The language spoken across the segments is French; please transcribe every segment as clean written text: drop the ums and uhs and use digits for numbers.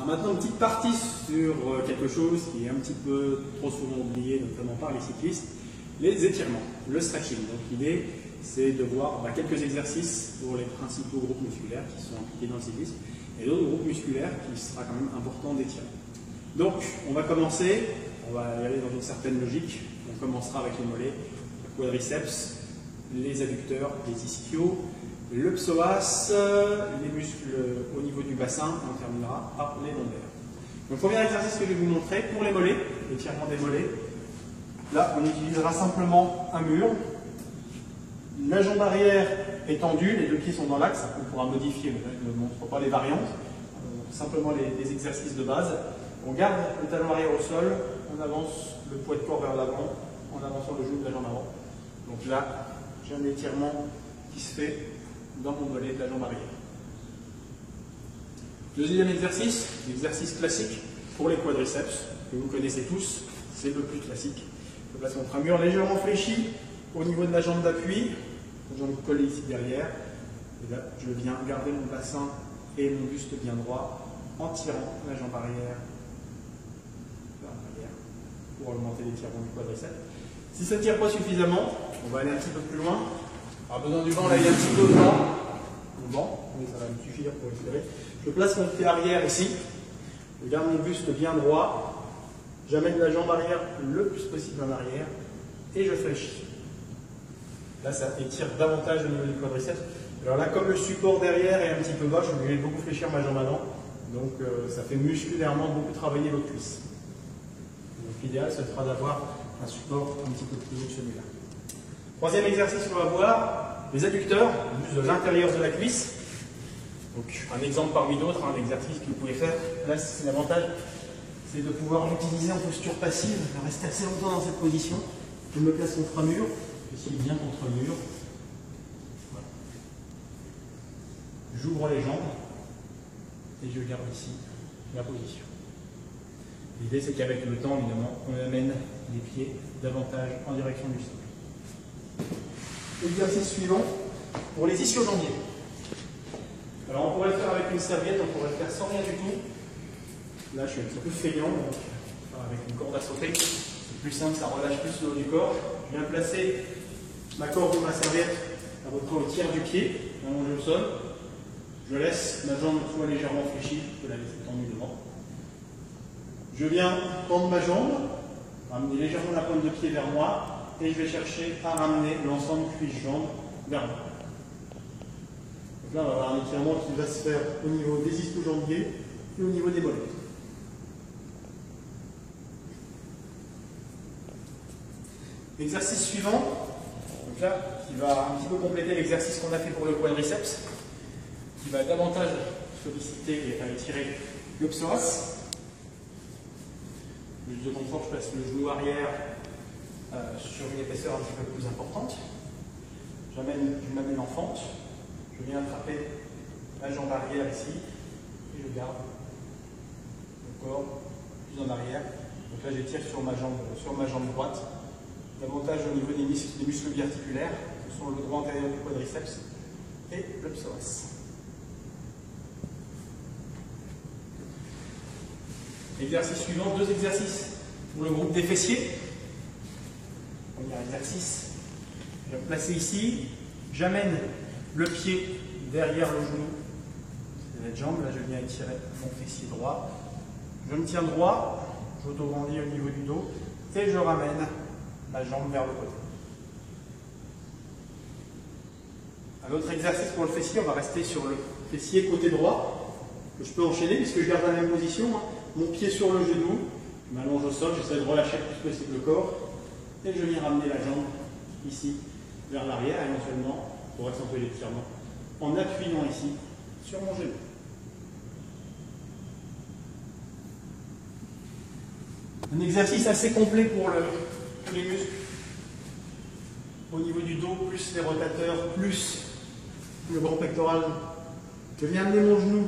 Alors maintenant, une petite partie sur quelque chose qui est un petit peu trop souvent oublié, notamment par les cyclistes, les étirements, le stretching. Donc l'idée, c'est de voir quelques exercices pour les principaux groupes musculaires qui sont impliqués dans le cyclisme, et d'autres groupes musculaires qui sera quand même important d'étirer. Donc on va commencer, on va y aller dans une certaine logique. On commencera avec les mollets, le quadriceps, les adducteurs, les ischios, le psoas, les muscles au niveau du bassin, on terminera par les lombaires. Donc, premier exercice que je vais vous montrer pour les mollets, l'étirement des mollets. Là, on utilisera simplement un mur. La jambe arrière est tendue, les deux pieds sont dans l'axe. On pourra modifier, mais là, je ne montre pas les variantes. Simplement les exercices de base. On garde le talon arrière au sol, on avance le poids de corps vers l'avant, en avançant le genou de la jambe avant. Donc là, j'ai un étirement qui se fait dans mon mollet de la jambe arrière. Deuxième exercice, l'exercice classique pour les quadriceps, que vous connaissez tous, c'est le plus classique. Je place mon mur légèrement fléchi au niveau de la jambe d'appui, la jambe collée ici derrière. Et là, je viens garder mon bassin et mon buste bien droit en tirant la jambe arrière vers l'arrière pour augmenter l'étirement du quadriceps. Si ça ne tire pas suffisamment, on va aller un petit peu plus loin. Alors, besoin du vent, là il y a un petit peu de vent. Le vent, mais ça va me suffire pour expirer. Je place mon pied arrière ici. Je garde mon buste bien droit. J'amène la jambe arrière le plus possible en arrière. Et je fléchis. Là, ça étire davantage au niveau du quadriceps. Alors là, comme le support derrière est un petit peu bas, je suis obligé de beaucoup fléchir ma jambe avant. Donc ça fait musculairement beaucoup travailler l'autre cuisse. Donc l'idéal, ce sera d'avoir un support un petit peu plus haut que celui-là. Troisième exercice qu'on va voir, les adducteurs, les muscles de l'intérieur de la cuisse. Donc un exemple parmi d'autres, un exercice que vous pouvez faire. Là, c'est l'avantage, c'est de pouvoir l'utiliser en posture passive, de rester assez longtemps dans cette position. Je me place contre un mur, je suis bien contre le mur. Voilà. J'ouvre les jambes et je garde ici la position. L'idée, c'est qu'avec le temps, évidemment, on amène les pieds davantage en direction du sol. Exercice suivant pour les ischio-jambiers. Alors on pourrait le faire avec une serviette, on pourrait le faire sans rien du tout. Là je suis un petit peu feignant, donc avec une corde à sauter, c'est plus simple, ça relâche plus le haut du corps. Je viens placer ma corde ou ma serviette à peu près au tiers du pied, allongé au sol. Je laisse ma jambe soit légèrement fléchie, je peux la laisser tendue devant. Je viens tendre ma jambe, ramener légèrement la pointe de pied vers moi. Et je vais chercher à ramener l'ensemble cuisse-jambe vers moi. Donc là, on va avoir un étirement qui va se faire au niveau des ischio-jambiers et au niveau des mollets. Exercice suivant, donc là, qui va un petit peu compléter l'exercice qu'on a fait pour le quadriceps, qui va davantage solliciter et étirer le psoas. Juste de confort, je place le genou arrière sur une épaisseur un petit peu plus importante. Je m'amène en fente. Je viens attraper la jambe arrière ici et je garde le corps plus en arrière. Donc là, j'étire sur ma jambe droite, davantage au niveau des muscles biarticulaires, qui sont le droit antérieur du quadriceps et le psoas. Exercice suivant, deux exercices pour le groupe des fessiers. Premier exercice, je vais me placer ici, j'amène le pied derrière le genou de la jambe, là je viens étirer mon fessier droit, je me tiens droit, j'auto-grandis au niveau du dos et je ramène ma jambe vers le côté. Un autre exercice pour le fessier, on va rester sur le fessier côté droit, que je peux enchaîner puisque je garde la même position, mon pied sur le genou, je m'allonge au sol, j'essaie de relâcher le plus possible le corps. Et je viens ramener la jambe ici vers l'arrière, éventuellement, pour accentuer l'étirement, en appuyant ici sur mon genou. Un exercice assez complet pour tous les muscles. Au niveau du dos, plus les rotateurs, plus le grand pectoral. Je viens amener mon genou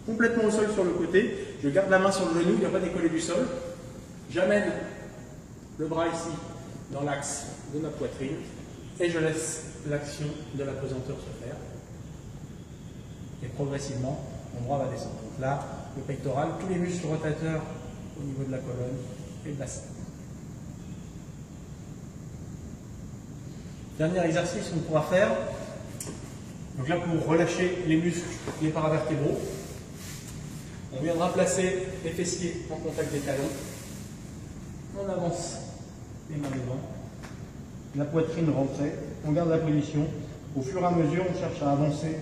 complètement au sol sur le côté. Je garde la main sur le genou, il n'y a pas décollé du sol. J'amène le bras ici dans l'axe de ma poitrine et je laisse l'action de la pesanteur se faire. Et progressivement, mon bras va descendre. Donc là, le pectoral, tous les muscles rotateurs au niveau de la colonne et le bassin. Dernier exercice qu'on pourra faire. Donc là, pour relâcher les muscles, les paravertébraux, on viendra placer les fessiers en contact des talons. On avance les mains devant, la poitrine rentrée, on garde la position. Au fur et à mesure, on cherche à avancer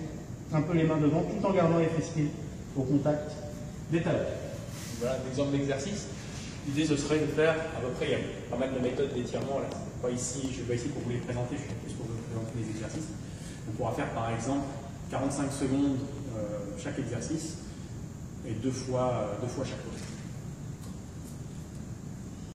un peu les mains devant tout en gardant les fessiers au contact des talons. Voilà un exemple d'exercice. L'idée, ce serait de faire à peu près, il y a pas mal de méthodes d'étirement. Là, pas ici, je ne suis pas ici pour vous les présenter, je suis plus pour vous présenter les exercices. On pourra faire par exemple 45 secondes chaque exercice et deux fois chaque côté.